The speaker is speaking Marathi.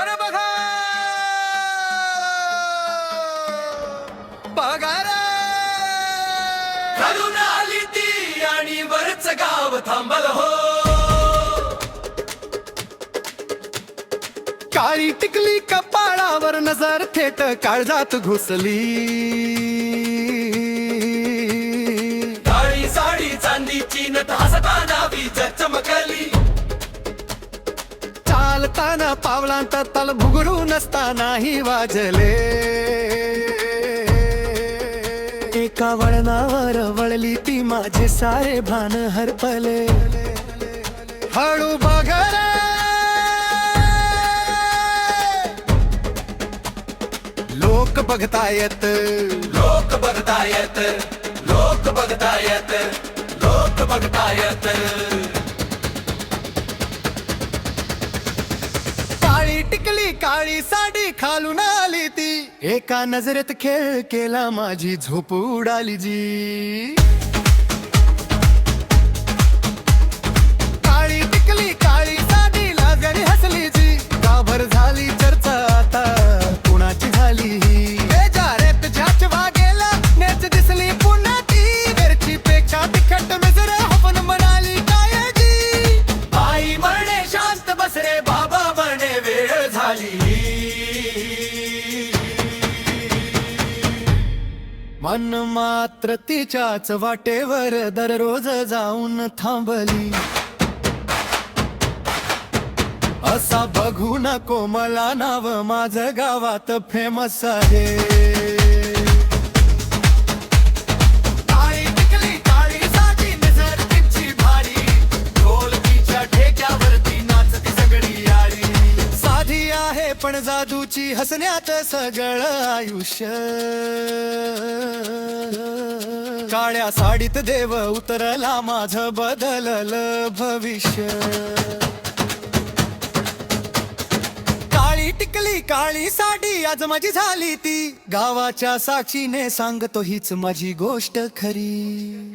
अरे बघा पगार घालून आली ती आणि वरच गाव थांबल हो. काळी टिकली कपाळावर नजर थेट काळजात घुसली. काळी साडी चांदीची नथ हसताना वीज चमकली. चालताना पावलांत ताल भुगडू नसतानाही वाजले. एका वळणावर वळली ती माझे सारे भान हरपले. हळू बघ रे लोक बघतायत, लोक बघतायत, लोक बघतायत, लोक बघतायत. काळी टिकली काळी साडी खालून आली ती. एका नजरेत खेळ केला माझी झोप उडाली जी. काळी टिकली काळी साडी लाजरी हसली जी. गाभर झाली चर्चा आता कुणाची झाली ही. बेजारेत ज्याचवा गेला नेच दिसली पुन्हा ती. घरची पेक्षा तिखट मिसर पण म्हणाली काय जी. आई म्हणे शांत बस रे बाबा म्हणे वेळ झाली. मन मात्र तिच्याच वाटेवर दररोज जाऊन थांबली. असा बघू नको मला नाव माझं गावात फेमस आहे. काळी टिकली काळी साडी नजर तिची भारी. ढोलकीच्या ठेक्यावरती नाचती सगळी आळी. साधी आहे पण जादूची हसण्यात सगळं आयुष्य. काळ्या साडीत देव उतरला माझं बदललं भविष्य. काळी टिकली काळी साडी आज माझी झाली ती. गावाच्या साक्षीने सांगतो हीच माझी गोष्ट खरी.